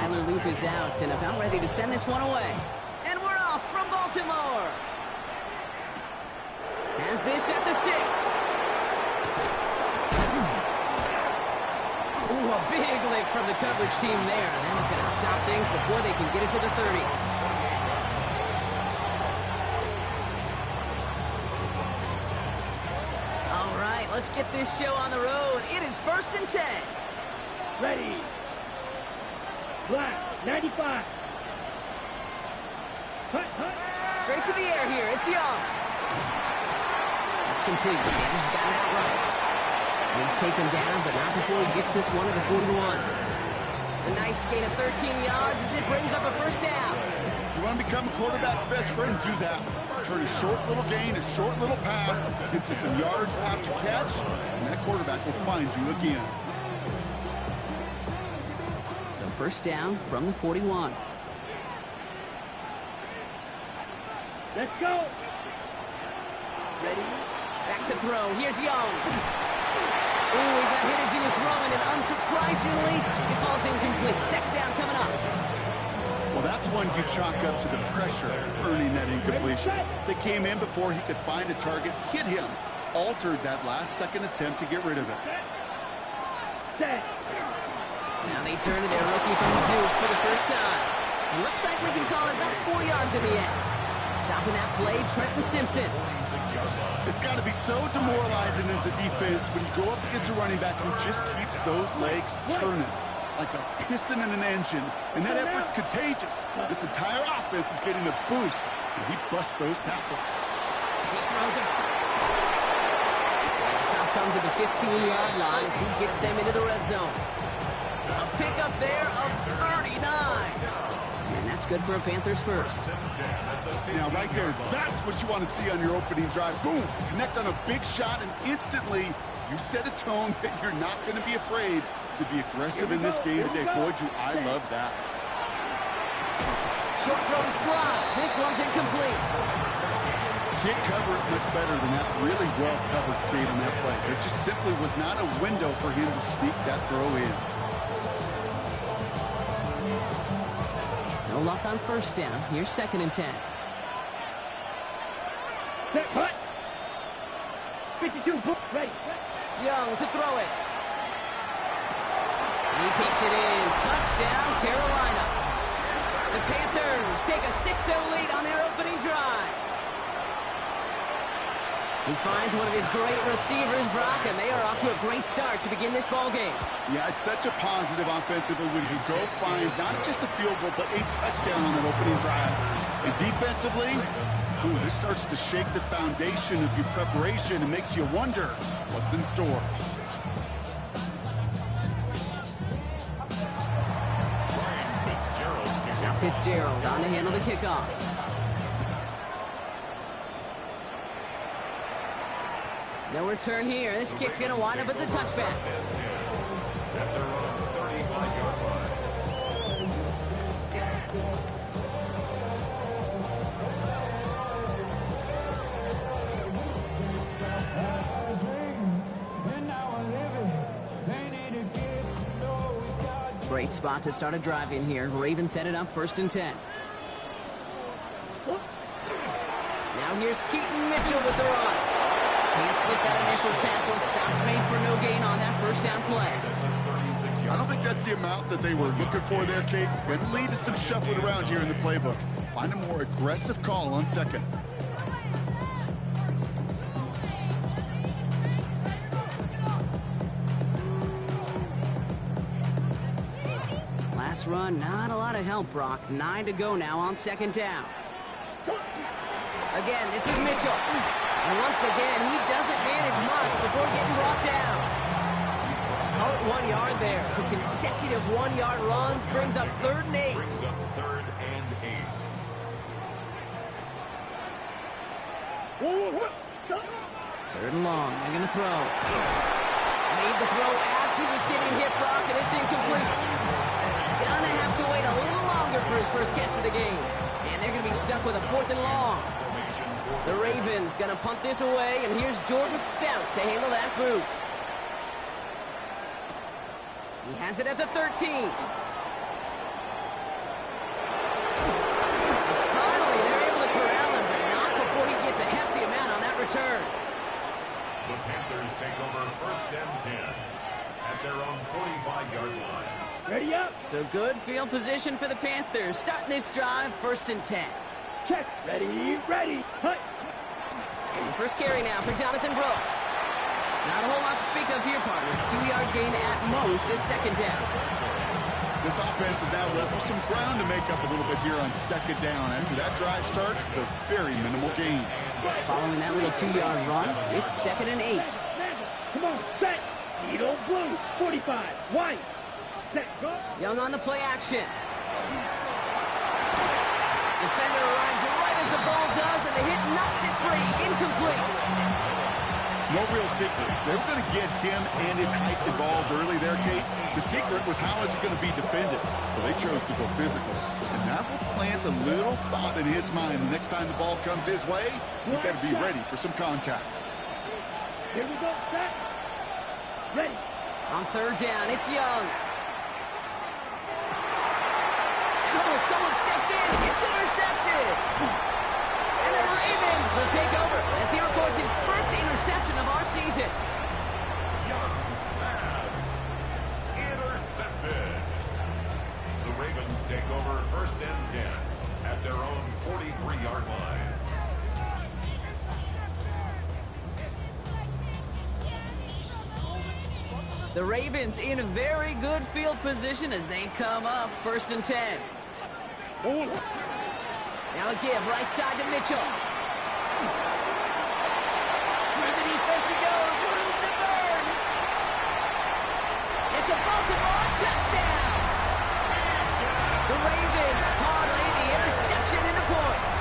Tyler Loop is out and about ready to send this one away. And we're off from Baltimore. Has this at the 6. Ooh, a big lick from the coverage team there. That is going to stop things before they can get it to the 30. All right, let's get this show on the road. It is 1st and 10. Ready. Black, 95. Hut, hut. Straight to the air here. It's Young. That's complete. Sanders has got it out right. He's taken down, but not before he gets this one to the 41. A nice gain of 13 yards as it brings up a 1st down. You want to become a quarterback's best friend, do that. Turn a short little gain, a short little pass into some yards after catch, and that quarterback will find you again. So 1st down from the 41. Let's go. Ready. Back to throw. Here's Young. Ooh, he got hit as he was throwing, and unsurprisingly, it falls incomplete. 2nd down coming up. Well, that's one you chalk up to the pressure earning that incompletion. They came in before he could find a target, hit him, altered that last-second attempt to get rid of it. Now they turn to their rookie from Duke for the 1st time. It looks like we can call it about 4 yards in the end. Chopping that play, Trenton Simpson. It's got to be so demoralizing as a defense when you go up against a running back who just keeps those legs churning like a piston in an engine, and that effort's contagious. This entire offense is getting a boost, and he busts those tackles. He throws it. And the stop comes at the 15-yard line as he gets them into the red zone. A pickup there of 39. And that's good for a Panthers 1st. Now, right there, that's what you want to see on your opening drive. Boom! Connect on a big shot, and instantly you set a tone that you're not going to be afraid to be aggressive in this game today. Boy, do I love that. Short throws drops. This one's incomplete. Can't cover it much better than that really well-covered fade on that play. There just simply was not a window for him to sneak that throw in. No luck on 1st down. Here's 2nd and 10. Set, hut. 52, ready. Young to throw it. He takes it in. Touchdown, Carolina. The Panthers take a 6-0 lead on their opening drive. He finds one of his great receivers, Brock, and they are off to a great start to begin this ball game. Yeah, it's such a positive offensively when you go find not just a field goal, but a touchdown on that opening drive. And defensively, ooh, this starts to shake the foundation of your preparation and makes you wonder what's in store. Now Fitzgerald on to handle the kickoff. No return here. This kick's going to wind up as a touchback. Great spot to start a drive in here. Ravens headed up 1st and 10. Now here's Keaton Mitchell with the run. Can't slip that initial tackle. Stops made for no gain on that 1st down play. I don't think that's the amount that they were looking for there, Kate. Going to lead to some shuffling around here in the playbook. Find a more aggressive call on 2nd. Last run, not a lot of help, Brock. 9 to go now on 2nd down. Again, this is Mitchell. And once again, he doesn't manage much before getting brought down. Call it 1 yard there. So consecutive 1-yard runs brings up 3rd and 8. Third and long. They're going to throw. Made the throw as he was getting hit, Brock, and it's incomplete. Gonna have to wait a little longer for his first catch of the game. And they're going to be stuck with a 4th and long. The Ravens going to punt this away, and here's Jordan Stout to handle that boot. He has it at the 13. return. The Panthers take over 1st and 10 at their own 45-yard line. Ready up. So good field position for the Panthers. Starting this drive, 1st and 10. Check. Ready, ready. Hut. First carry now for Jonathan Brooks. Not a whole lot to speak of here, partner. 2-yard gain at most at 2nd down. This offense is now left with some ground to make up a little bit here on 2nd down. After that drive starts, the very minimal gain. Following that little 2-yard run, it's 2nd and 8. Come on, set. Needle blue. 45. White. Set. Go. Young on the play action. Defender arrives right as the ball does, and the hit knocks it free. Incomplete. No real secret. They were going to get him and his height involved early there, Kate. The secret was how is he going to be defended. Well, they chose to go physical. And that will plant a little thought in his mind. The next time the ball comes his way, you better be ready for some contact. Here we go, set. Ready. On 3rd down, it's Young. And someone stepped in. It's intercepted. And the Ravens will take over as he records his first interception of our season. Young's pass intercepted. The Ravens take over 1st and 10 at their own 43-yard line. The Ravens in a very good field position as they come up 1st and 10. Now a give right side to Mitchell. Through the defense he goes. Room to burn. It's a Baltimore touchdown. The Ravens parlay the interception into points.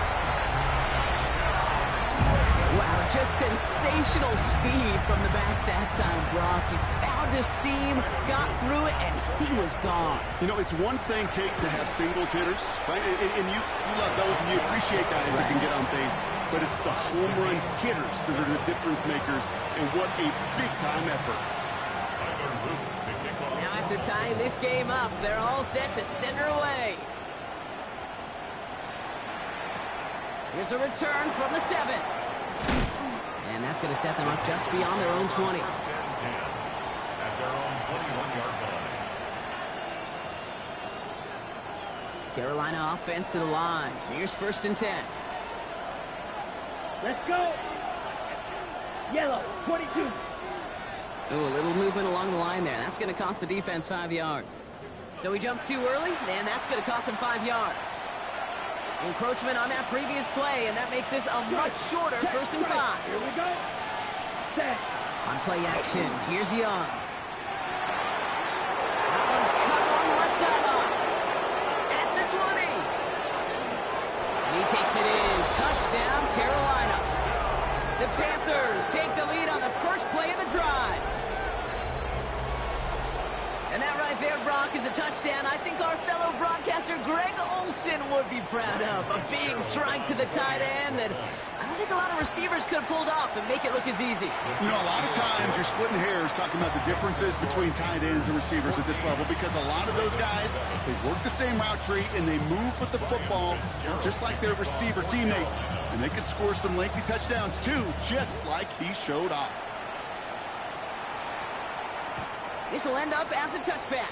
Wow, just sensational speed from the back that time, Brock. He found a seam, got through it, and he was gone. You know, it's one thing, Kate, to have singles hitters, right? And you love those, and you appreciate guys that can get on base. But it's the home run hitters that are the difference makers, and what a big-time effort. Now after tying this game up, they're all set to send her away. Here's a return from the 7. And that's going to set them up just beyond their own 20. 1st and 10 at their own 21-yard line. Carolina offense to the line. Here's 1st and 10. Let's go. Yellow. 22. Ooh, a little movement along the line there. That's going to cost the defense 5 yards. So we jumped too early, and that's going to cost them 5 yards. Encroachment on that previous play, and that makes this a much shorter 1st and 5. Here we go. Set. On play action, here's Young. That one's cut on the left sideline. At the 20. And he takes it in. Touchdown, Carolina. The Panthers take the lead on the first play of the drive. And that right there, Brock, is a touchdown I think our fellow broadcaster Greg Olson would be proud of. A big strike to the tight end that I don't think a lot of receivers could have pulled off and make it look as easy. You know, a lot of times you're splitting hairs talking about the differences between tight ends and receivers at this level because a lot of those guys, they work the same route tree and they move with the football just like their receiver teammates. And they can score some lengthy touchdowns too, just like he showed off. This will end up as a touchback.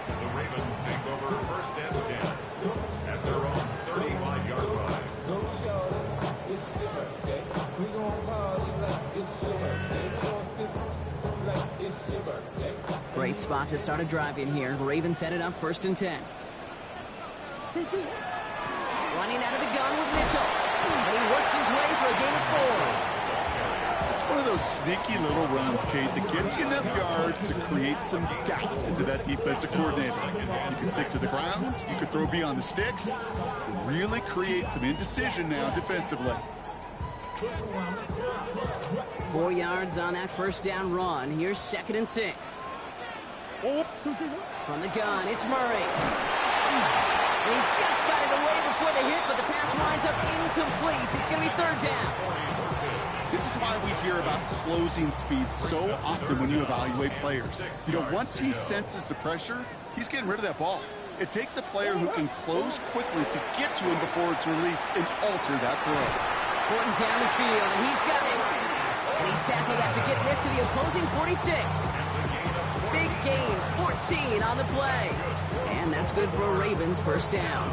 The Ravens take over 1st and 10 at their own 35-yard line. Great spot to start a drive in here. Ravens headed up 1st and 10. Running out of the gun with Mitchell. And he works his way for a gain of 4. It's one of those sneaky little runs, Kate, that gets you enough yard to create some doubt into that defensive coordinator. You can stick to the ground, you can throw beyond the sticks, really create some indecision now defensively. 4 yards on that 1st down run. Here's 2nd and 6. From the gun, it's Murray. And he just got it away before the hit, but the pass winds up incomplete. It's going to be 3rd down. This is why we hear about closing speed so often when you evaluate players. You know, once he senses the pressure, he's getting rid of that ball. It takes a player who can close quickly to get to him before it's released and alter that throw. Porting down the field, and he's got it. he's tackled after getting this to the opposing 46. Big gain, 14 on the play. And that's good for a Ravens first down.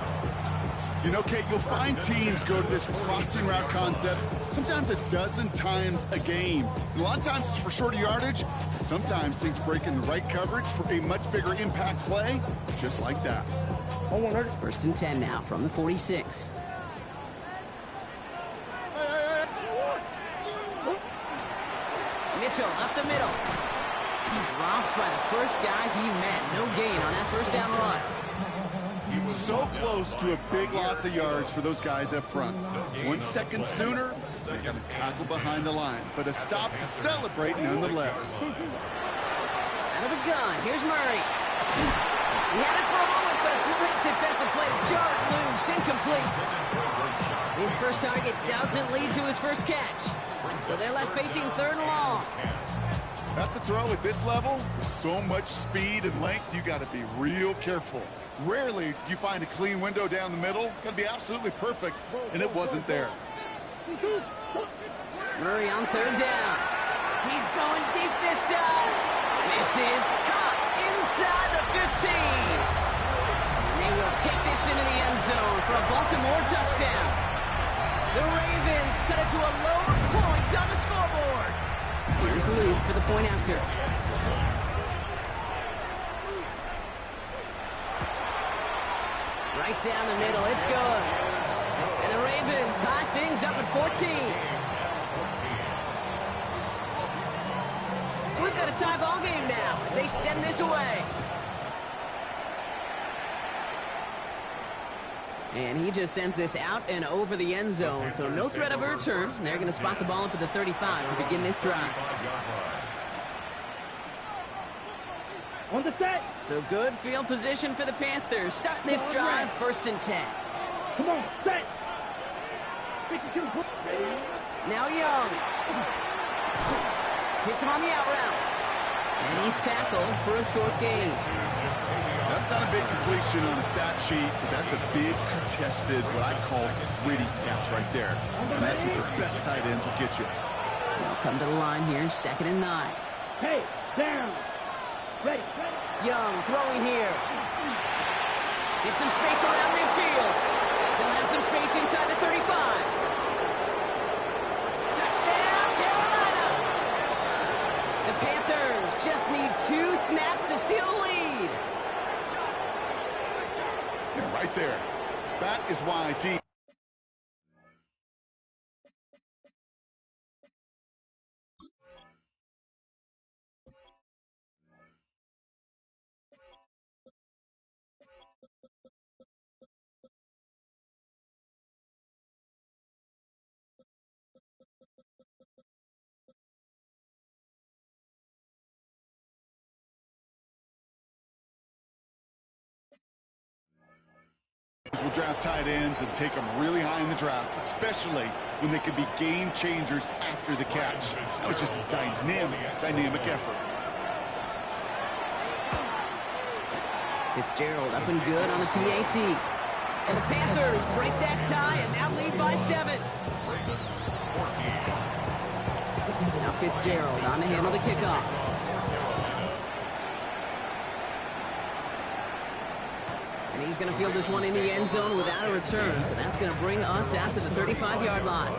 You know, Kate, you'll find teams go to this crossing route concept sometimes a dozen times a game. And a lot of times it's for shorter yardage. Sometimes things break in the right coverage for a much bigger impact play, just like that. First and 10 now from the 46. Mitchell up the middle. Dropped by the first guy he met. No gain on that first down run. So close to a big loss of yards for those guys up front. 1 second sooner, they got a tackle behind the line. But a stop to celebrate nonetheless. Out of the gun, here's Murray. He had it for a moment, but a great defensive play to jar it loose. Incomplete. His first target doesn't lead to his first catch. So they're left facing third and long. That's a throw at this level. With so much speed and length, you got to be real careful. Rarely do you find a clean window down the middle. Got to be absolutely perfect, and it wasn't there. Murray on third down. He's going deep this time. This is caught inside the 15. And they will take this into the end zone for a Baltimore touchdown. The Ravens cut it to a lower point on the scoreboard. Here's Luke for the point after. Right down the middle, it's good. And the Ravens tie things up at 14. So we've got a tie ball game now as they send this away. And he just sends this out and over the end zone, so no threat of a return. And they're going to spot the ball up at the 35 to begin this drive. On the set. So good field position for the Panthers. Starting this drive, first and 10. Come on, set. Now Young. Hits him on the out route. And he's tackled for a short gain. That's not a big completion on a stat sheet, but that's a big contested, what I call gritty catch right there. And that's what the best tight ends will get you. They'll come to the line here, second and 9. Hey, down. Ready. Young throwing here. Get some space around midfield. Still has some space inside the 35. Touchdown, Carolina! The Panthers just need 2 snaps to steal the lead. Yeah, right there. That is why team. Will draft tight ends and take them really high in the draft, especially when they can be game changers after the catch. That was just a dynamic effort. Fitzgerald up and good on the PAT. And the Panthers break that tie and now lead by 7. Now Fitzgerald on to handle the kickoff. And he's going to field this one in the end zone without a return. So that's going to bring us out to the 35-yard line.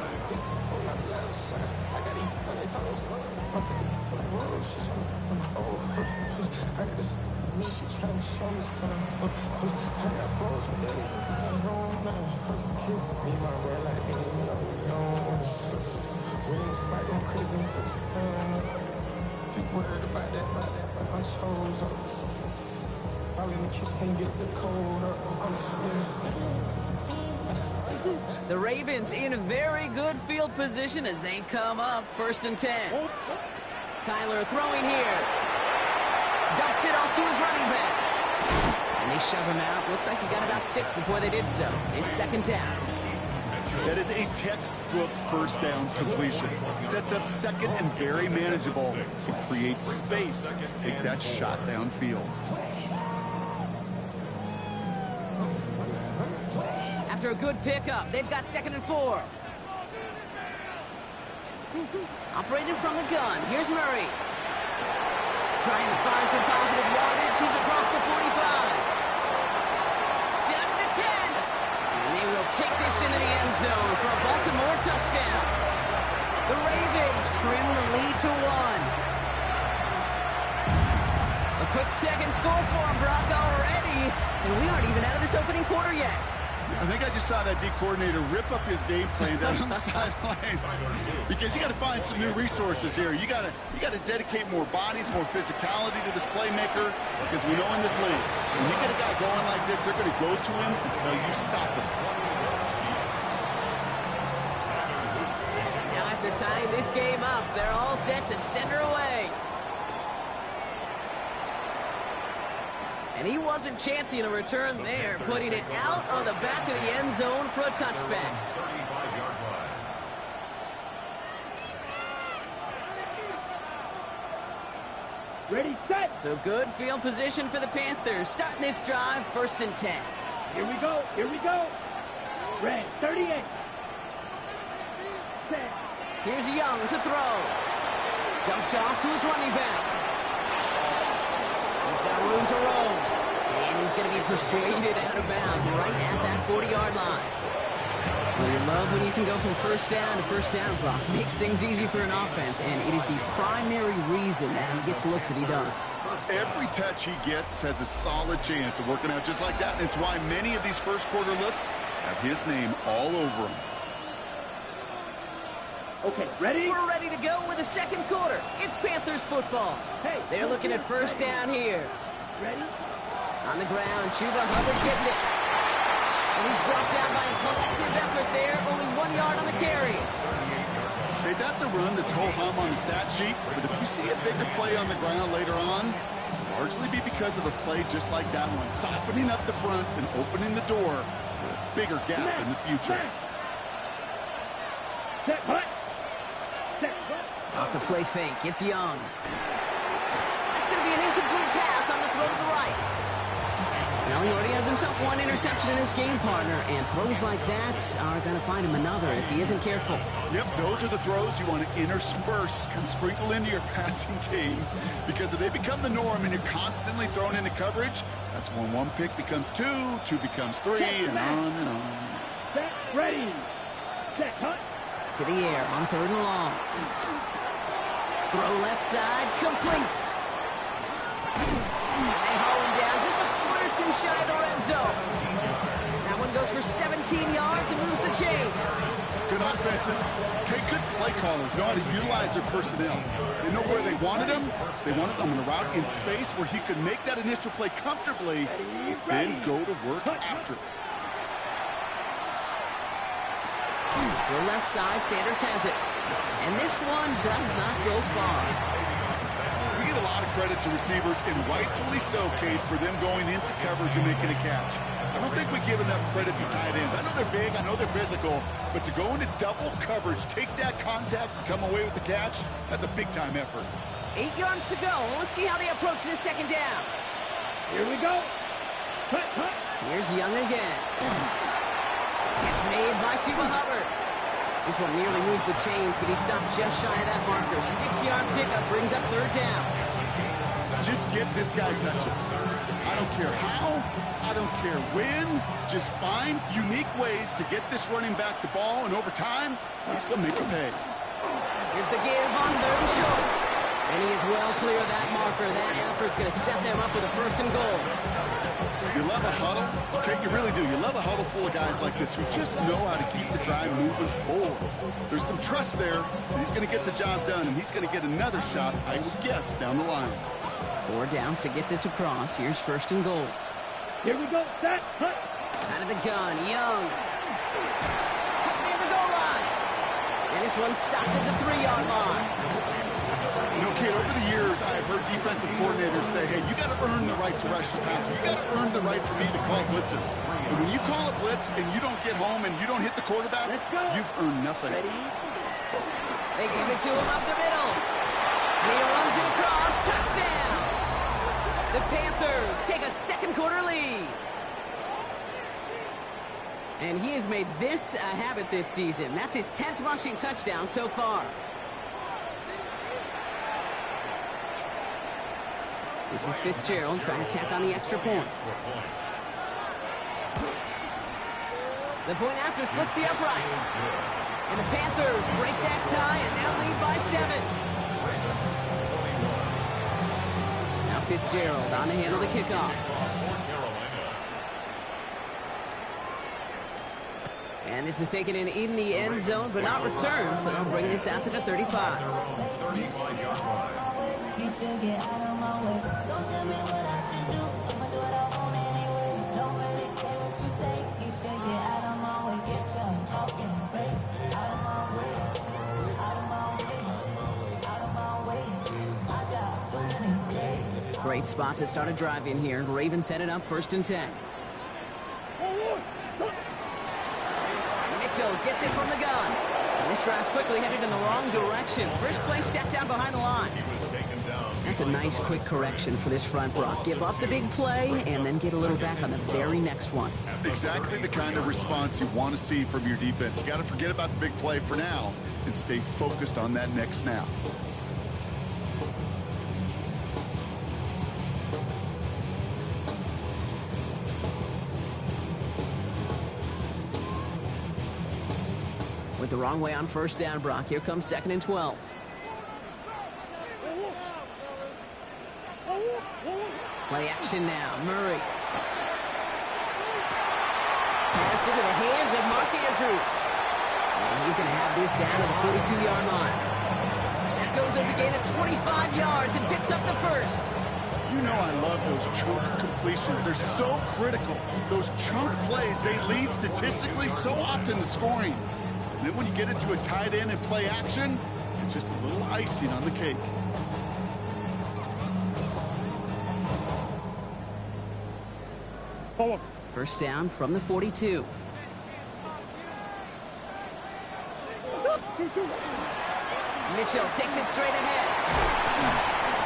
The Ravens in a very good field position as they come up first and 10. Kyler throwing here. Dumps it off to his running back. And they shove him out. Looks like he got about 6 before they did so. It's second down. That is a textbook first down completion. Sets up second and very manageable. It creates space to take that shot downfield. After a good pickup, they've got second and 4. Operating from the gun. Here's Murray. Trying to find some positive yardage. He's across the 45. Down to the 10. And they will take this into the end zone for a Baltimore touchdown. The Ravens trim the lead to 1. A quick second score for him, Brock, already. And we aren't even out of this opening quarter yet. I think I just saw that D coordinator rip up his game plan down on the sidelines, because you got to find some new resources here. You got to dedicate more bodies, more physicality to this playmaker, because we know in this league, when you get a guy going like this, they're going to go to him until you stop him. Now after tying this game up, they're all set to send her away. And he wasn't chancing a return there, putting it out on the back of the end zone for a touchback. Ready, set. So good field position for the Panthers. Starting this drive, 1st and 10. Here we go. Here we go. Red, 38. Set. Here's Young to throw. Dumped off to his running back. He's got room to roam. And he's going to be persuaded out of bounds right at that 40-yard line. Well, you love when you can go from first down to first down, Brock. Makes things easy for an offense, and it is the primary reason that he gets looks that he does. Every touch he gets has a solid chance of working out just like that. And it's why many of these first quarter looks have his name all over them. Okay, ready? We're ready to go with the second quarter. It's Panthers football. Hey, they're looking at first down here. Ready? On the ground, Chuba Hubbard gets it. And he's brought down by a collective effort there. Only 1 yard on the carry. Hey, that's a run that's ho-hum on the stat sheet, but if you see a bigger play on the ground later on, it'll largely be because of a play just like that one, softening up the front and opening the door for a bigger gap in the future. Set, hut. Off the play fake, it's Young. That's going to be an incomplete pass on the throw to the right. Now he already has himself one interception in his game, partner, and throws like that are going to find him another if he isn't careful. Yep, those are the throws you want to intersperse and sprinkle into your passing game, because if they become the norm and you're constantly thrown into coverage, that's when one pick becomes two, two becomes three, and on and on. Set, ready. Set, hut. To the air on 3rd and long. Throw left side, complete. And they haul him down just a foot or two shy of the red zone. That one goes for 17 yards and moves the chains. Good offenses. Okay, good play callers know how to utilize their personnel. They know where they wanted him. They wanted them on a route in space where he could make that initial play comfortably, then go to work after. The left side, Sanders has it. And this one does not go far. We get a lot of credit to receivers, and rightfully so, Kate, for them going into coverage and making a catch. I don't think we give enough credit to tight ends. I know they're big, I know they're physical, but to go into double coverage, take that contact, and come away with the catch, that's a big-time effort. 8 yards to go. Let's see how they approach this second down. Here we go. Hut, hut. Here's Young again. Catch made by Chuba Hubbard. This one nearly moves the chains, but he stopped just shy of that marker. 6-yard pickup brings up 3rd down. Just get this guy touches. I don't care how, I don't care when. Just find unique ways to get this running back the ball, and over time, he's going to make a pay. Here's the give on 3rd and short. And he is well clear of that marker. That effort's going to set them up with a 1st and goal. You love a huddle? Okay, you really do. You love a huddle full of guys like this who just know how to keep the drive moving forward. There's some trust there. He's going to get the job done, and he's going to get another shot, I would guess, down the line. 4 downs to get this across. Here's 1st and goal. Here we go. Set, hut. Out of the gun, Young. Cut near the goal line. And this one stopped at the 3-yard line. You know, Kate, over the years, I've heard defensive coordinators say, hey, you got to earn the right to rush the passer. You got to earn the right for me to call blitzes. And when you call a blitz and you don't get home and you don't hit the quarterback, you've earned nothing. Ready. They give it to him up the middle. And he runs it across. Touchdown. The Panthers take a second quarter lead. And he has made this a habit this season. That's his 10th rushing touchdown so far. This is Fitzgerald trying to tack on the extra point. The point after splits the uprights. And the Panthers break that tie and now lead by 7. Now Fitzgerald on to handle the kickoff. And this is taken in the end zone, but not returned, so they'll bring this out to the 35. Great spot to start a drive in here. Ravens headed up 1st and 10. Mitchell gets it from the gun. And this drive's quickly headed in the wrong direction. First play set down behind the line. That's a nice quick correction for this front, Brock. Give up the big play and then get a little back on the very next one. Exactly the kind of response you want to see from your defense. You got to forget about the big play for now and stay focused on that next snap. With the wrong way on 1st down, Brock. Here comes 2nd and 12. Play action now. Murray. Pass into the hands of Mark Andrews. And he's going to have this down to the 42-yard line. That goes as a gain of 25 yards and picks up the first. You know I love those chunk completions. They're so critical. Those chunk plays, they lead statistically so often to scoring. And then when you get into a tight end and play action, it's just a little icing on the cake. First down from the 42. Mitchell takes it straight ahead.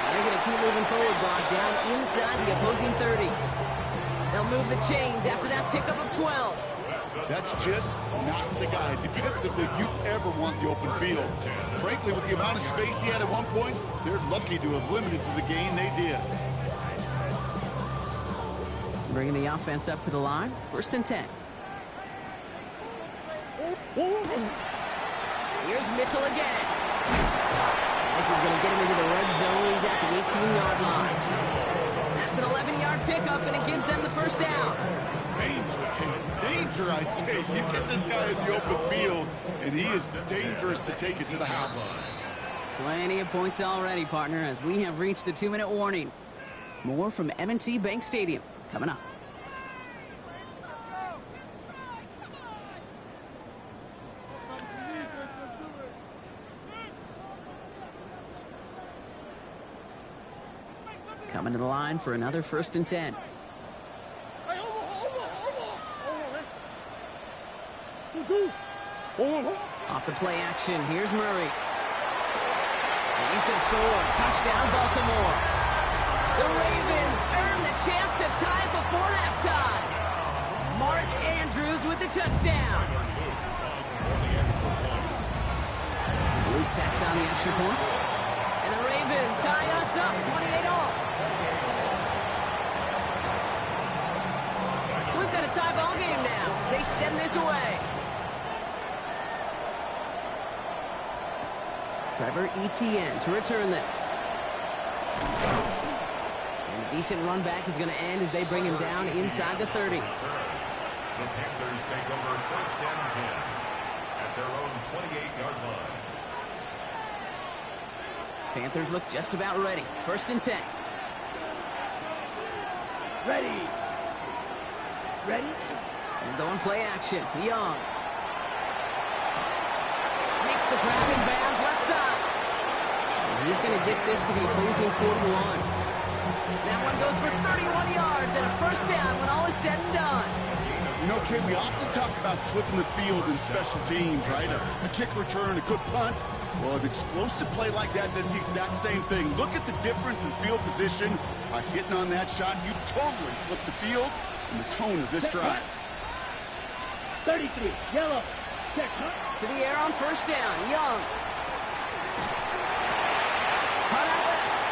They're going to keep moving forward, Brock, down inside the opposing 30. They'll move the chains after that pickup of 12. That's just not the guy defensively you ever want the open field. Frankly, with the amount of space he had at one point, they're lucky to have limited to the gain they did. Bringing the offense up to the line. 1st and 10. Here's Mitchell again. This is going to get him into the red zone. He's at the 18-yard line. That's an 11-yard pickup, and it gives them the first down. Danger, I say. You get this guy in the open field, and he is dangerous to take it to the house. Plenty of points already, partner, as we have reached the 2-minute warning. More from M&T Bank Stadium coming up. Coming to the line for another 1st and 10. Off the play action, here's Murray. And he's going to score. Touchdown, Baltimore. The Ravens earn the chance to tie it before halftime. Mark Andrews with the touchdown. Luke tacks on the extra point. And the Ravens tie us up 28-all. So we've got a tie ball game now as they send this away. Trevor Etienne to return this. And a decent run back is going to end as they bring him down inside the 30. The Panthers take over 1st and 10 at their own 28-yard line. Panthers look just about ready. 1st and 10. Ready. Ready. And going play action. Young. Makes the grab in bounds left side. And he's going to get this to the opposing 41. That one goes for 31 yards and a first down when all is said and done. You know, Kate, we often talk about flipping the field in special teams, right? A kick return, a good punt. Well, an explosive play like that does the exact same thing. Look at the difference in field position. By hitting on that shot, you've totally flipped the field and the tone of this drive. 33, yellow. Check, To the air on first down. Young. Cut out left.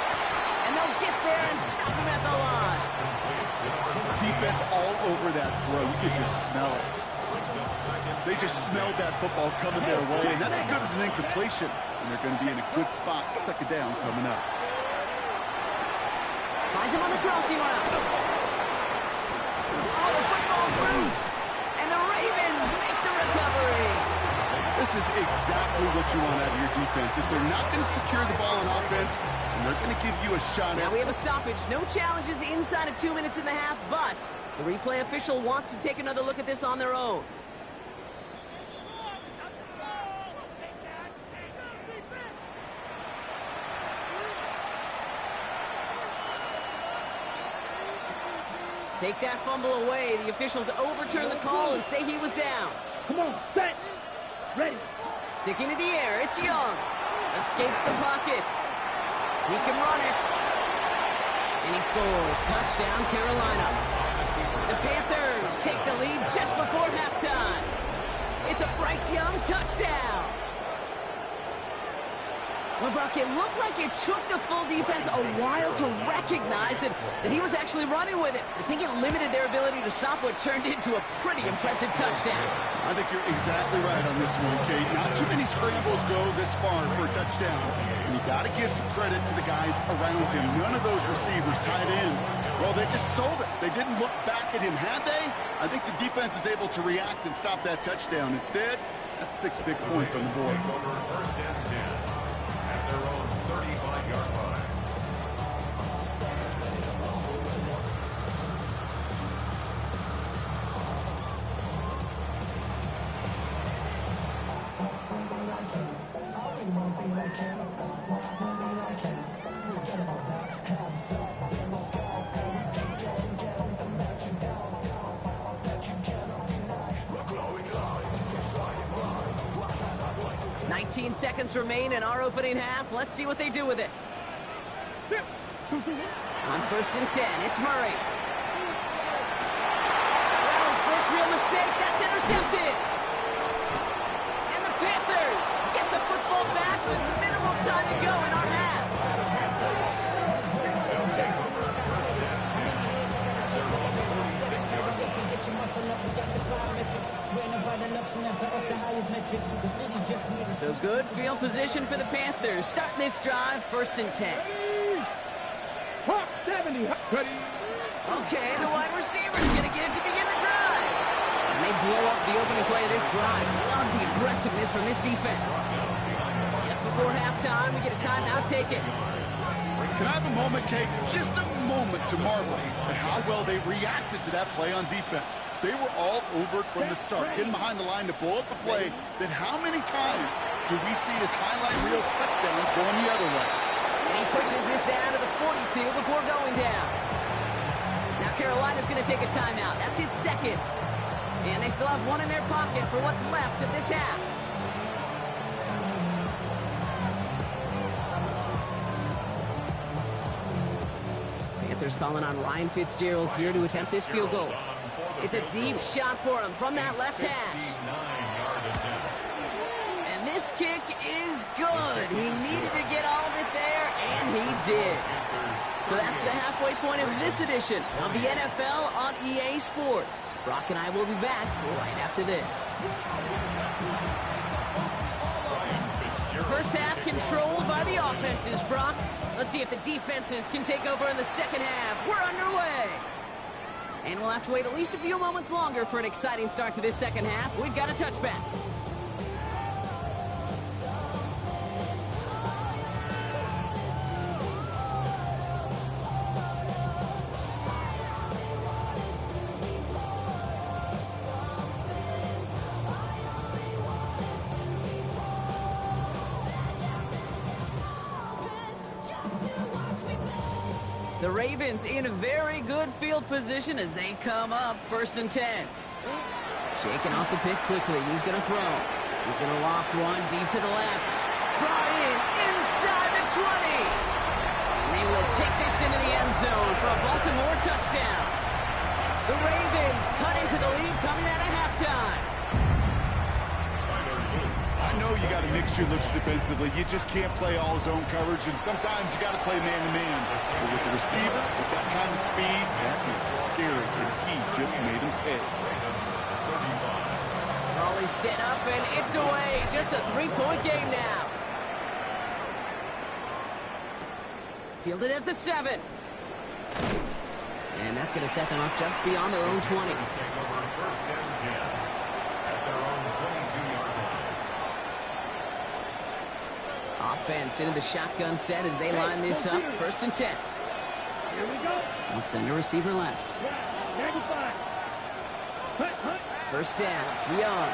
And they'll get there and stop him at the line. Defense all over that throw. You could just smell it. They just smelled that football coming their way, and that's as good as an incompletion. And they're going to be in a good spot. Second down coming up. Finds him on the crossing route. Oh, the football's loose. And the Ravens make the recovery. This is exactly what you want out of your defense. If they're not going to secure the ball on offense, and they're going to give you a shot at it. Now we have a stoppage. No challenges inside of 2 minutes and a half, but the replay official wants to take another look at this on their own. Take that fumble away. The officials overturn the call and say he was down. Come on, set. Ready. Sticking to the air, it's Young. Escapes the pocket. He can run it. And he scores. Touchdown, Carolina. The Panthers take the lead just before halftime. It's a Bryce Young touchdown. Well, Brock, it looked like it took the full defense a while to recognize that he was actually running with it. I think it limited their ability to stop what turned into a pretty impressive touchdown. I think you're exactly right on this one, Kate. Not too many scrambles go this far for a touchdown. And you got to give some credit to the guys around him. None of those receivers, tight ends, well, they just sold it. They didn't look back at him, had they? I think the defense is able to react and stop that touchdown. Instead, that's 6 big points on the board. First and 10. Their own 35-yard line. Seconds remain in our opening half. Let's see what they do with it. On first and 10, it's Murray. That was first real mistake. That's intercepted. And the Panthers get the football back with minimal time to go in our half. So good field position for the Panthers. Starting this drive, first and 10. 70. Ready. Okay, the wide receiver's going to get it to begin the drive. And they blow up the opening play of this drive. Love the aggressiveness from this defense. Just before halftime, we get a timeout. Take it. Can I have a moment, Kate? Just a moment to marvel at how well they reacted to that play on defense. They were all over it from the start, getting behind the line to blow up the play. That how many times do we see his highlight reel touchdowns going the other way? And he pushes this down to the 42 before going down. Now Carolina's going to take a timeout. That's its second. And they still have one in their pocket for what's left of this half. Panthers calling on Ryan Fitzgerald here to attempt this field goal. It's a deep shot for him from that left hash. And this kick is good. He needed to get all of it there, and he did. So that's the halfway point of this edition of the NFL on EA Sports. Brock and I will be back right after this. First half controlled by the offenses, Brock. Let's see if the defenses can take over in the second half. We're underway. And we'll have to wait at least a few moments longer for an exciting start to this second half. We've got a touchback. The Ravens in a very good field position as they come up first and 10. Shaking off the pick quickly. He's going to throw. He's going to loft one deep to the left. Brought in inside the 20. And they will take this into the end zone for a Baltimore touchdown. The Ravens cut into the lead coming out of halftime. I know you got to mix your looks defensively. You just can't play all zone coverage, and sometimes you got to play man-to-man. But with the receiver, with that kind of speed, that is scary, and he just made him pay. Crawley set up, and it's away. Just a 3-point game now. Fielded at the 7. And that's going to set them up just beyond their own 20. Take over first and 10 at their own 22-yard line. Offense into the shotgun set as they line this up. First and 10. Here we go. And send a receiver left. 95. Hunt. First down. Young.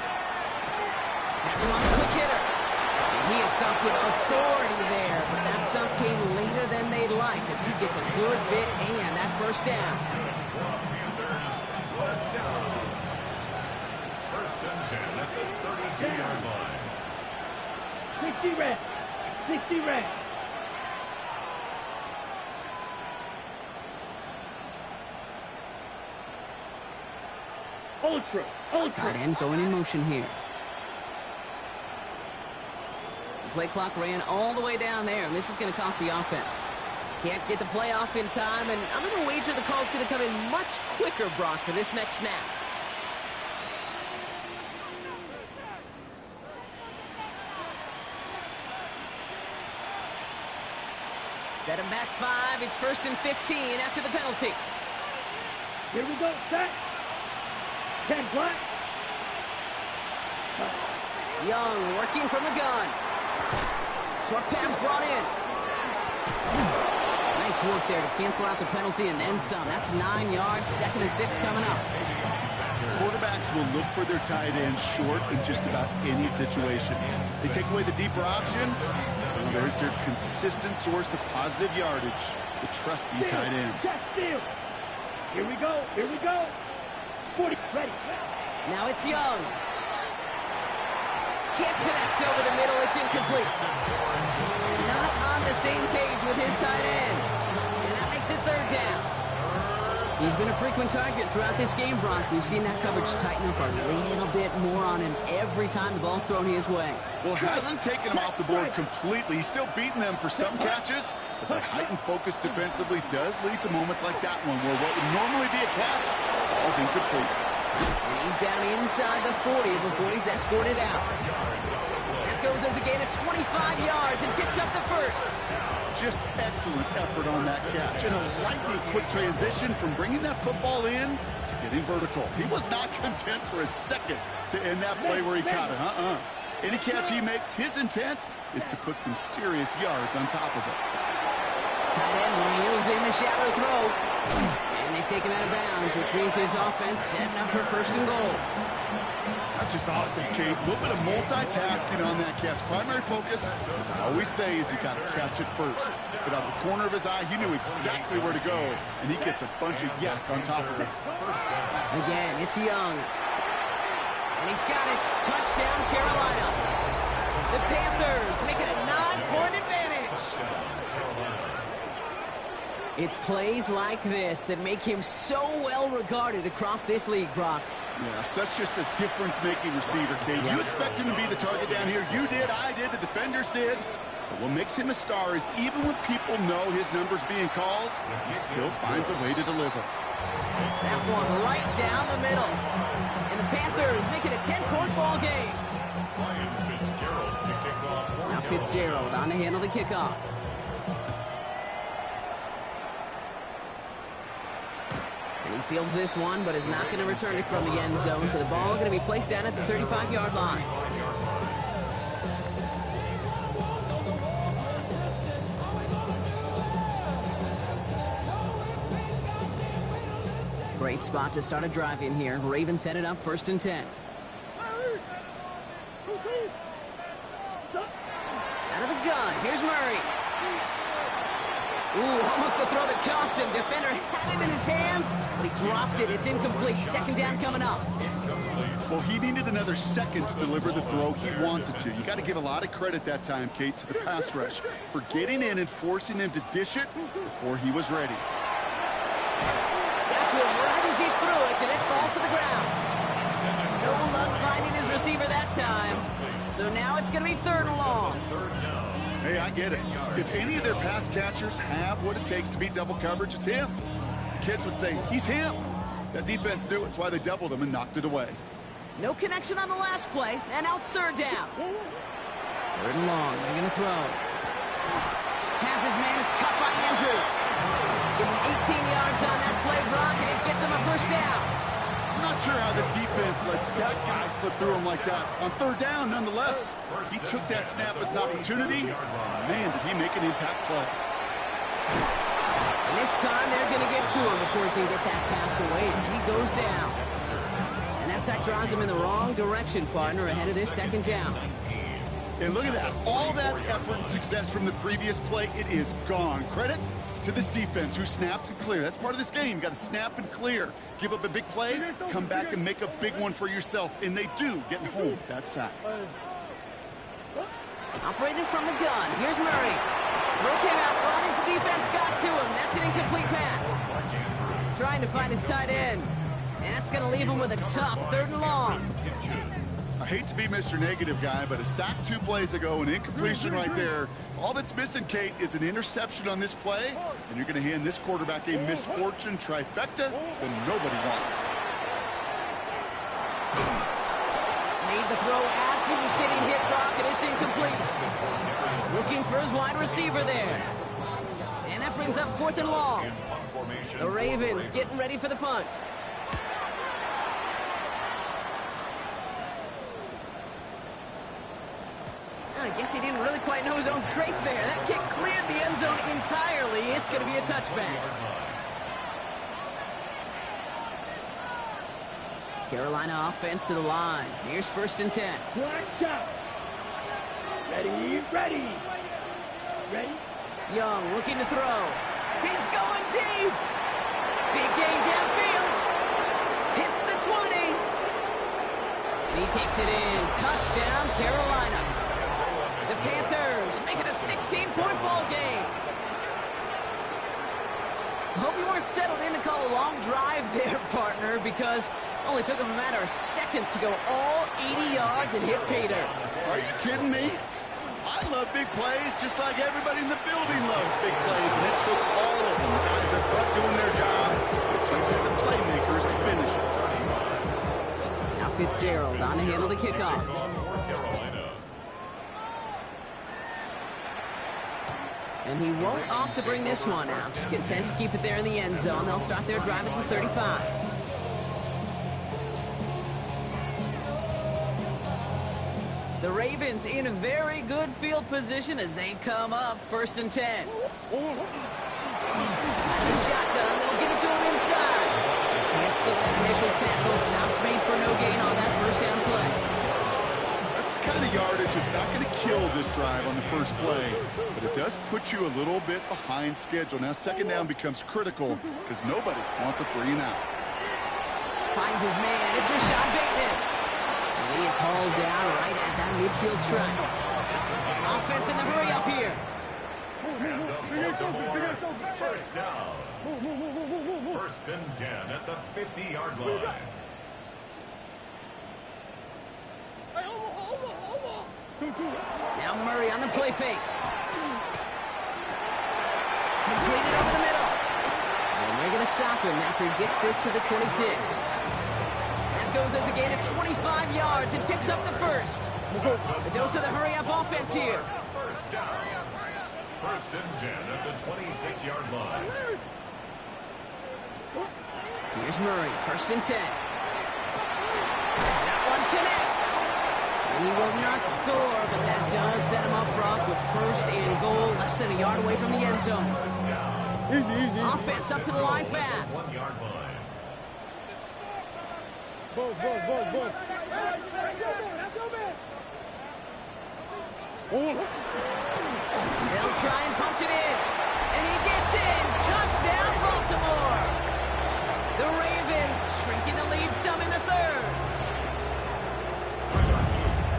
That's one quick hitter. And he is stopped with authority there, but that stop came later than they'd like as he gets a good bit and that first down. First and 10 at the 32-yard line. 60 reps. 60 reps. Ultra. Tight end going in motion here. The play clock ran all the way down there, and this is going to cost the offense. Can't get the play off in time, and I'm going to wager the call's going to come in much quicker, Brock, for this next snap. Set him back 5. It's first and 15 after the penalty. Here we go. Set. 10 black. Young working from the gun. Short pass brought in. Nice work there to cancel out the penalty and then some. That's 9 yards. Second and 6 coming up. Quarterbacks will look for their tight end short in just about any situation. They take away the deeper options. Well, there's their consistent source of positive yardage, the trusty tight end. Check steal. Here we go. 40. Ready. Now it's Young. Can't connect over the middle. It's incomplete. Not on the same page with his tight end. And that makes it third down. He's been a frequent target throughout this game, Brock. We've seen that coverage tighten up a little bit more on him every time the ball's thrown his way. Well, hasn't taken him off the board completely. He's still beating them for some catches, but that heightened focus defensively does lead to moments like that one where what would normally be a catch falls incomplete. And he's down inside the 40 before he's escorted out. That goes as a gain of 25 yards and picks up the first. Just excellent effort on that catch and a lightning quick transition from bringing that football in to getting vertical. He was not content for a second to end that play where he caught it. Any catch he makes, his intent is to put some serious yards on top of it. Tight end reels in the shallow throw. And they take him out of bounds, which means his offense setting up for first and goal. That's just awesome, Kate. A little bit of multitasking on that catch. Primary focus, as I always say, is you got to catch it first. But out of the corner of his eye, he knew exactly where to go, and he gets a bunch of yak on top of it. Again, it's Young. And he's got it. Touchdown, Carolina. The Panthers make it a 9-point advantage. It's plays like this that make him so well regarded across this league, Brock. Yeah, such just a difference-making receiver, Kate. You expect him to be the target down here. You did, I did, the defenders did. But what makes him a star is even when people know his number's being called, he still finds a way to deliver. That one right down the middle. And the Panthers make it a 10-point ball game. Now Fitzgerald on to handle the kickoff. And he fields this one, but is not going to return it from the end zone. So the ball going to be placed down at the 35-yard line. Great spot to start a drive in here. Ravens headed up first and 10. Out of the gun. Here's Murray. Ooh, almost a throw that cost him. Defender had it in his hands, but he dropped it. It's incomplete. Second down coming up. Well, he needed another second to deliver the throw he wanted to. You got to give a lot of credit that time, Kate, to the pass rush for getting in and forcing him to dish it before he was ready. Got to him right as he threw it, and it falls to the ground. No luck finding his receiver that time. So So now it's going to be 3rd and long. Hey, I get it. If any of their pass catchers have what it takes to beat double coverage, it's him. The kids would say, he's him. That defense knew it. It's why they doubled him and knocked it away. No connection on the last play, and now it's 3rd down. 3rd and long. They're going to throw. Has his man. It's cut by Andrews. Give him 18 yards on that play, Brock, and it gets him a 1st down. I'm not sure how this defense let that guy slip through him like that. On 3rd down, nonetheless, he took that snap as an opportunity. Man, did he make an impact play. And this time, they're going to get to him before he can get that pass away as he goes down. And that sack drives him in the wrong direction, partner, ahead of this 2nd down. And look at that. All that effort and success from the previous play, it is gone. Credit to this defense who snapped and cleared. That's part of this game. You got to snap and clear. Give up a big play, come back and make a big one for yourself. And they do, getting home with that sack. Operating from the gun. Here's Murray. Throw came out right as the defense got to him. That's an incomplete pass. Trying to find his tight end. And that's going to leave him with a tough 3rd and long. I hate to be Mr. Negative guy, but a sack 2 plays ago, an incompletion right there. All that's missing, Kate, is an interception on this play, and you're going to hand this quarterback a misfortune trifecta that nobody wants. Made the throw as he was getting hit, Brock, and it's incomplete. Looking for his wide receiver there. And that brings up 4th and long. The Ravens getting ready for the punt. I guess he didn't really quite know his own strength there. That kick cleared the end zone entirely. It's going to be a touchback. Carolina offense to the line. Here's 1st and 10. Watch out. Ready, ready. Ready? Young looking to throw. He's going deep. Big gain downfield. Hits the 20. And he takes it in. Touchdown, Carolina. The Panthers make it a 16-point ball game. Hope you weren't settled in to call a long drive there, partner, because it only took them a matter of seconds to go all 80 yards and hit pay dirt. Are you kidding me? I love big plays just like everybody in the building loves big plays, and it took all of them. Guys that's not doing their job. It's something the playmakers to finish it. Now Fitzgerald on to handle the kickoff. And he won't opt to bring this one out. Just content to keep it there in the end zone. They'll start their drive at the 35. The Ravens in a very good field position as they come up 1st and 10. Shotgun, they'll give it to him inside. Can't slip that initial tackle. Stops made for no gain on that 1st down play. That's the kind of yardage that's not going to kill this drive on the first play, but it does put you a little bit behind schedule. Now 2nd down becomes critical because nobody wants a 3 and out. Finds his man. It's Rashad Bateman. And he is hauled down right at that midfield stripe. Offense in the hurry up here. First down. 1st and 10 at the 50-yard line. Now Murray on the play fake. Completed over the middle. And they're going to stop him after he gets this to the 26. That goes as a gain of 25 yards and picks up the 1st. The dose of the hurry-up offense here. First down. 1st and 10 at the 26-yard line. Here's Murray, 1st and 10. That one connects. And he will not score, but that does set him up, Brock, with 1st and goal, less than a yard away from the end zone. Easy. Offense up to the line fast. 1-yard line. Both. They'll try and punch it in. And he gets in. Touchdown, Baltimore. The Ravens shrinking the lead some in the 3rd.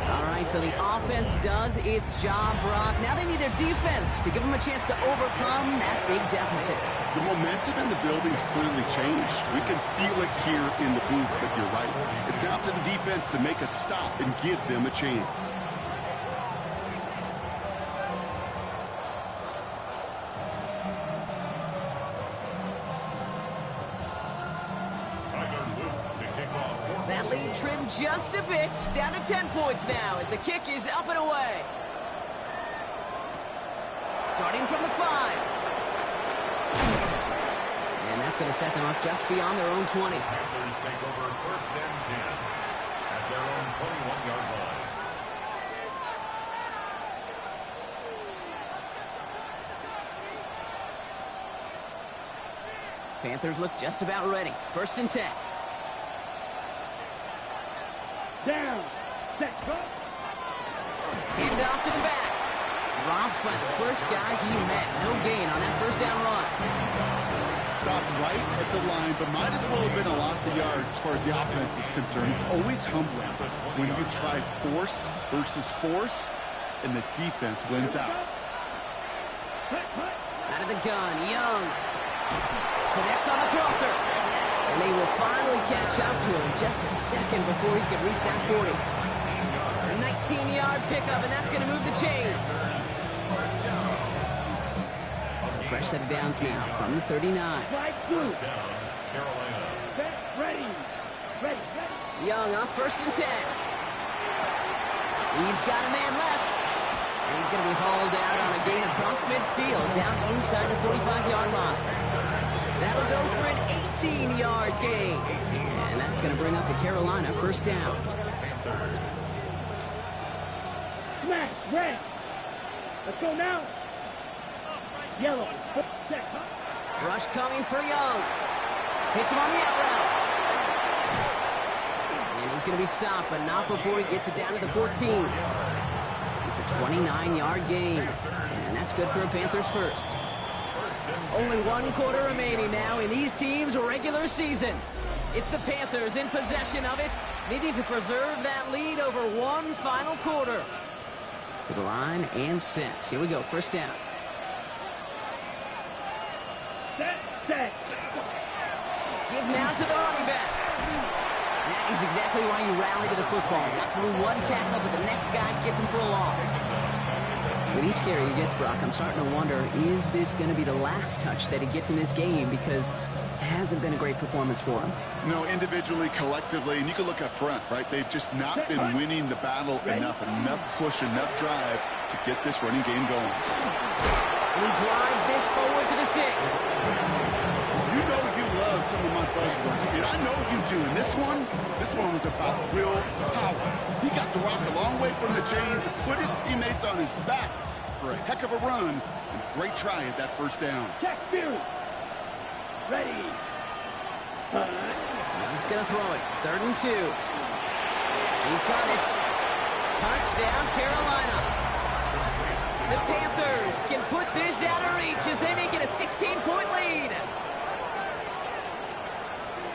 All right, so the offense does its job, Brock. Now they need their defense to give them a chance to overcome that big deficit. The momentum in the building's clearly changed. We can feel it here in the booth, but you're right. It's now up to the defense to make a stop and give them a chance. That lead trimmed just a bit, down to 10 points now as the kick is up and away. Starting from the 5. And that's going to set them up just beyond their own 20. Panthers take over first and 10 at their own 21-yard line. Panthers look just about ready. First and 10. Down. Set. Go. And off to the back. Dropped by the first guy he met. No gain on that first down run. Stopped right at the line, but might as well have been a loss of yards as far as the offense is concerned. It's always humbling when you try force versus force, and the defense wins out. Out of the gun, Young. Connects on the crosser. And they will finally catch up to him just a second before he could reach that 40. A 19-yard pickup, and that's going to move the chains. So fresh set of downs now from the 39. First down, Carolina. Ready. Young on first and 10. He's got a man left. And he's going to be hauled out on a gain across midfield, down inside the 45-yard line. That'll go for an 18-yard gain. And that's going to bring up the Carolina first down. Smash. Red. Let's go now. Yellow. Set. Rush coming for Young. Hits him on the out route. And he's going to be stopped, but not before he gets it down to the 14. It's a 29-yard gain. And that's good for a Panthers first. Only 1 quarter remaining now in these teams' regular season. It's the Panthers in possession of it, needing to preserve that lead over one final quarter. To the line and set. Here we go, first down. Set. Give now to the running back. That is exactly why you rally to the football. Got through one tackle, but the next guy gets him for a loss. With each carry he gets, Brock, I'm starting to wonder, is this going to be the last touch that he gets in this game? Because it hasn't been a great performance for him. No, individually, collectively, and you can look up front, right? They've just not been winning the battle enough push, enough drive to get this running game going. And he drives this forward to the 6. You know you love some of my buzzwords, kid. I know you do. And this one was about will power. He got the rock a long way from the chains and put his teammates on his back for a heck of a run. And great try at that first down. Check two. Ready. He's going to throw it. It's 3rd and 2. He's got it. Touchdown, Carolina. The Panthers can put this out of reach as they make it a 16-point lead.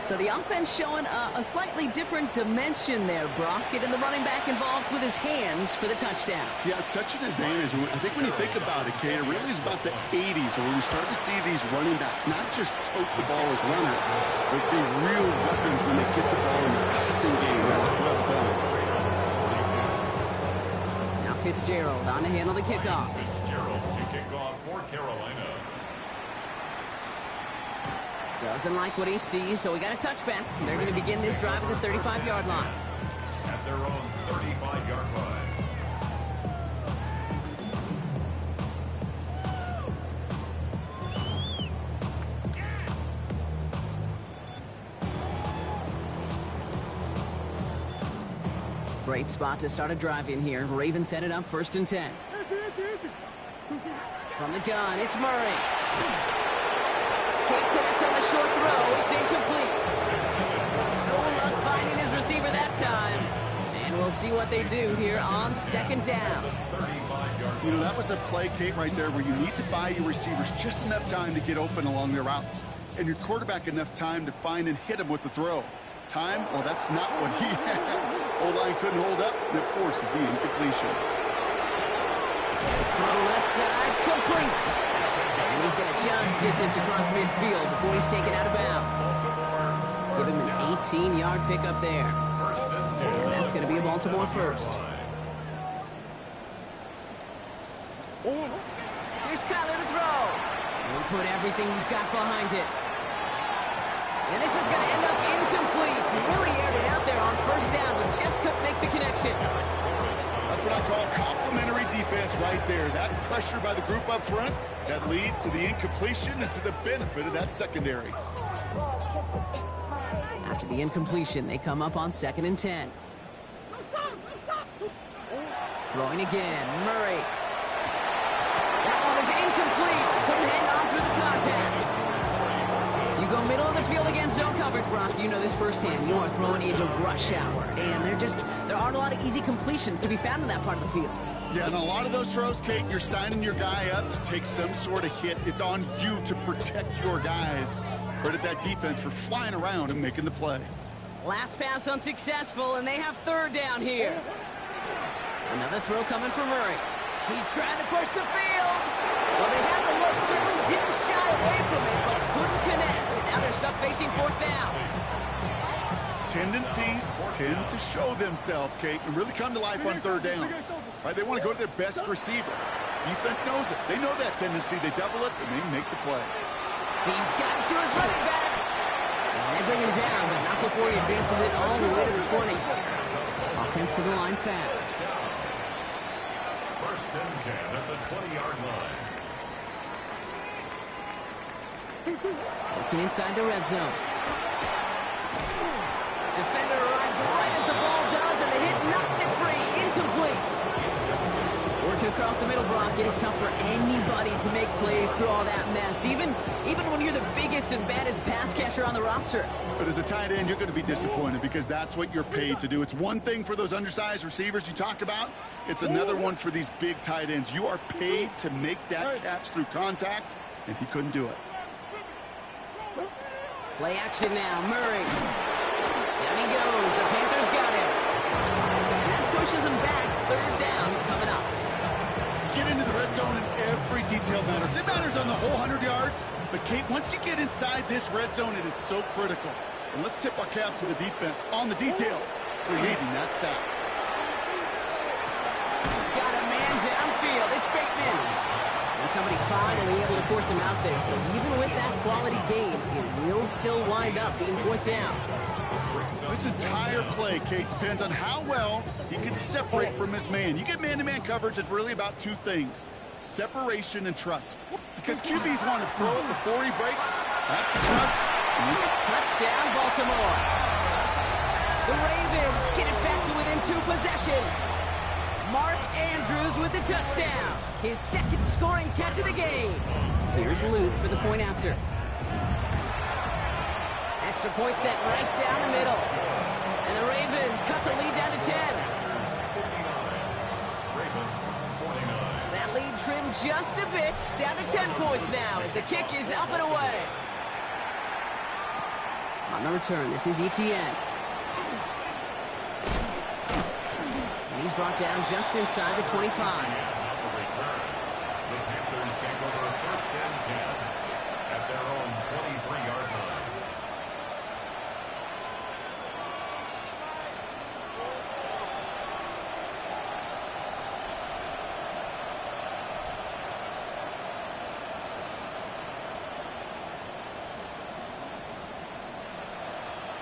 So the offense showing a slightly different dimension there, Brock. Getting the running back involved with his hands for the touchdown. Yeah, such an advantage. I think when you think about it, Kate, it really is about the 80s where we start to see these running backs not just tote the ball as runners, but be real weapons when they get the ball in the passing game. That's well done. Now Fitzgerald on to handle the kickoff. Fitzgerald to kick off for Carolina. Doesn't like what he sees, so we got a touchback. They're going to begin this drive at the 35-yard line. At their own 35-yard line. Great spot to start a drive in here. Ravens set it up 1st and 10. From the gun, it's Murray. Can't connect on the short throw. It's incomplete. No luck finding his receiver that time. And we'll see what they do here on 2nd down. You know, that was a play, Kate, right there where you need to buy your receivers just enough time to get open along their routes. And your quarterback enough time to find and hit him with the throw. Time? Well, that's not what he had. O-line couldn't hold up, and it forces the incompletion. Throw left side, complete. And he's going to just get this across midfield before he's taken out of bounds. Give him an 18-yard pickup there. And that's going to be a Baltimore first. Here's Kyler to throw. And he put everything he's got behind it. And this is going to end up incomplete. He really aired it out there on defense right there. That pressure by the group up front, that leads to the incompletion and to the benefit of that secondary. After the incompletion, they come up on 2nd and 10. Throwing again, Murray. That one is incomplete. Couldn't hang on through the contact. You go middle of the field against zone coverage, Brock. You know this firsthand. You are throwing into rush hour. And there aren't a lot of easy completions to be found in that part of the field. Yeah, and a lot of those throws, Kate, you're signing your guy up to take some sort of hit. It's on you to protect your guys. Credit that defense for flying around and making the play. Last pass unsuccessful, and they have 3rd down here. Another throw coming from Murray. He's trying to push the field. Well, they had the look, certainly didn't shy away from it, but couldn't connect. And now they're stuck facing 4th down. Tendencies tend to show themselves, Kate, and really come to life on 3rd downs. Right? They want to go to their best receiver. Defense knows it. They know that tendency. They double it, and they make the play. He's got to his running back. And they bring him down, but not before he advances it all the way to the 20. Offense to the line fast. 1st and 10 at the 20-yard line. Looking inside the red zone. Defender arrives right as the ball does, and the hit knocks it free. Incomplete. Working across the middle, Brock. It is tough for anybody to make plays through all that mess, even when you're the biggest and baddest pass catcher on the roster. But as a tight end, you're going to be disappointed because that's what you're paid to do. It's one thing for those undersized receivers you talk about. It's another one for these big tight ends. You are paid to make that catch through contact, and he couldn't do it. Play action now. Murray. Down he goes. The Panthers got him. And that pushes him back. 3rd down coming up. Get into the red zone and every detail matters. It matters on the whole 100 yards. But, Kate, once you get inside this red zone, it is so critical. And let's tip our cap to the defense on the details, creating that sack. Got a man downfield. It's Bateman. And somebody finally able to force him out there. So even with that quality gain, it will still wind up being 4th down. This entire play, Kate, depends on how well he can separate from his man. You get man-to-man coverage, it's really about 2 things. Separation and trust. Because QBs want to throw it before he breaks. That's the trust. Touchdown, Baltimore. The Ravens get it back to within 2 possessions. Mark Andrews with the touchdown. His 2nd scoring catch of the game. Here's Luke for the point after. Extra point set right down the middle. And the Ravens cut the lead down to 10. Ravens 49. That lead trimmed just a bit. Down to 10 points now as the kick is up and away. On the return, this is ETN. And he's brought down just inside the 25. The return. The Panthers take over 1st and 10 at their own 23-yard line.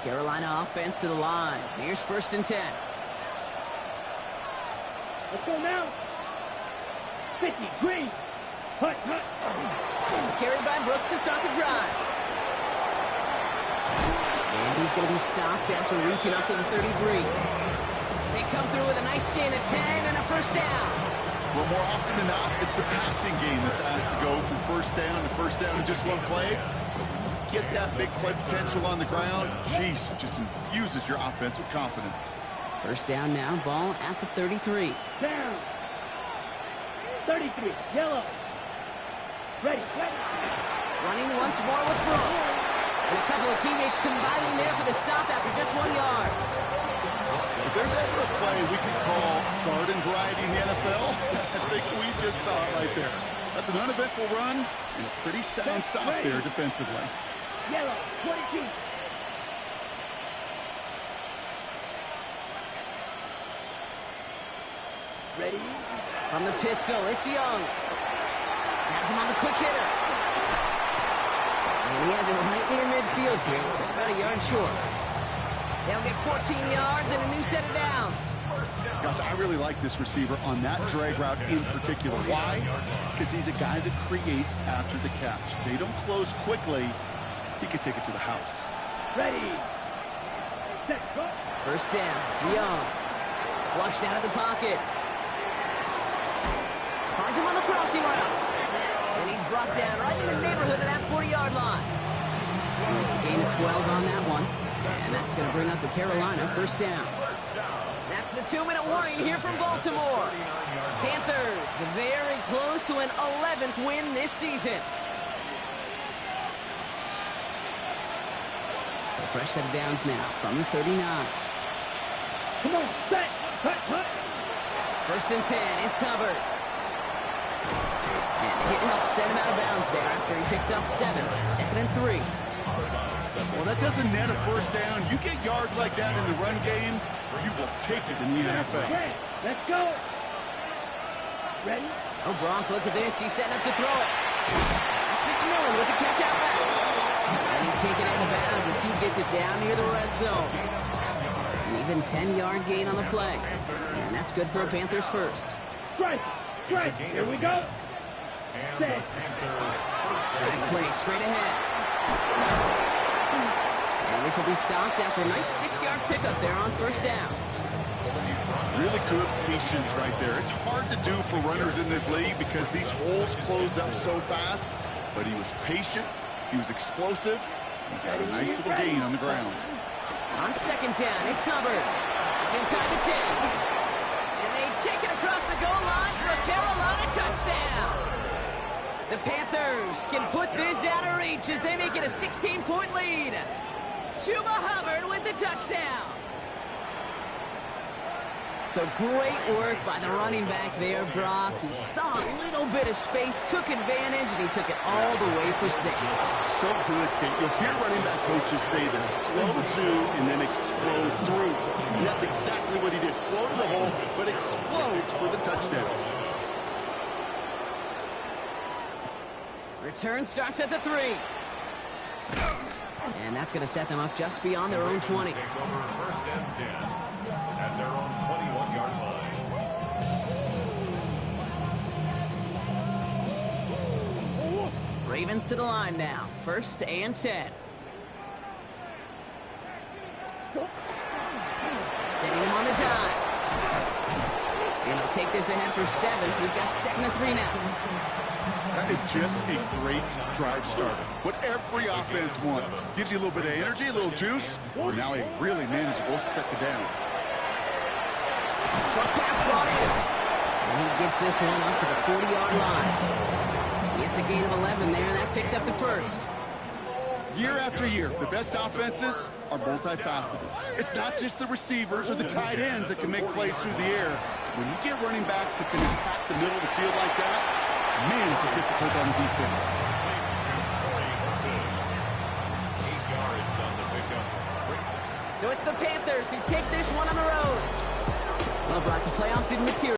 Carolina offense to the line. Here's 1st and 10. Let's go now. 50, green. Hut, hut. Carried by Brooks to start the drive. And he's going to be stopped after reaching up to the 33. They come through with a nice gain of 10 and a 1st down. Well, more often than not, it's the passing game that's asked to go from 1st down to 1st down in just one play. Get that big play potential on the ground. Jeez, it just infuses your offense with confidence. 1st down now, ball at the 33. Down. 33, yellow. Ready, ready. Running once more with Brooks. And a couple of teammates combining there for the stop after just 1 yard. If there's ever a play we could call garden variety in the NFL, I think we just saw it right there. That's an uneventful run and a pretty sound stop there defensively. Yellow, 22. Ready? From the pistol, it's Young. Has him on the quick hitter. And he has it right near midfield here. Looks like about a yard short. They'll get 14 yards and a new set of downs. Gosh, I really like this receiver on that drag route in particular. Why? Because he's a guy that creates after the catch. They don't close quickly. He could take it to the house. Ready. Set, go. First down, Young. Flushed out of the pocket. Finds him on the crossing route. And he's brought down right in the neighborhood of that 40-yard line. It's a gain of 12 on that one. And that's going to bring up the Carolina first down. That's the 2-minute warning here from Baltimore. Panthers very close to an 11th win this season. So fresh set of downs now from the 39. Come on, set, cut. First and 10, it's Hubbard. And hit helped send him out of bounds there after he picked up 7. Second and 3. Well, that doesn't net a first down. You get yards like that in the run game, you will take it in the NFL. Okay, let's go. Ready? Oh, Gronk, look at this. He's setting up to throw it. That's McMillan with the catch out back. And he's taken out of bounds as he gets it down near the red zone. An even 10-yard gain on the play. And that's good for a Panthers first. Strike. Here we go. Set. Good play straight ahead. And this will be stopped after a nice 6-yard pickup there on first down. Really good patience right there. It's hard to do for runners in this league because these holes close up so fast. But he was patient. He was explosive. He got a nice little gain on the ground. On second down, it's Hubbard. It's inside the 10. And they take it across the goal line for a Carolina touchdown. The Panthers can put this out of reach as they make it a 16-point lead. Chuba Hubbard with the touchdown. So great work by the running back there, Brock. He saw a little bit of space, took advantage, and he took it all the way for 6. So good, Kate. You'll hear running back coaches say this: slow to and then explode through. And that's exactly what he did. Slow to the hole, but explodes for the touchdown. Return starts at the 3. And that's going to set them up just beyond their own 20. Take over first and 10 at their own 21-yard line. Ravens to the line now. First and 10. Setting him on the dive. And he'll take this ahead for 7. We've got second and 3 now. That is just a great drive starter. What every offense wants. Gives you a little bit of energy, a little juice. Now a really manageable second down. Short pass brought in. And he gets this one up to the 40-yard line. He gets a gain of 11 there, and that picks up the first. Year after year, the best offenses are multifaceted. It's not just the receivers or the tight ends that can make plays through the air. When you get running backs that can attack the middle of the field like that, man, it's difficult on the defense. 8 yards on the pickup. So it's the Panthers who take this one on the road. Well, Brock, the playoffs didn't materialize.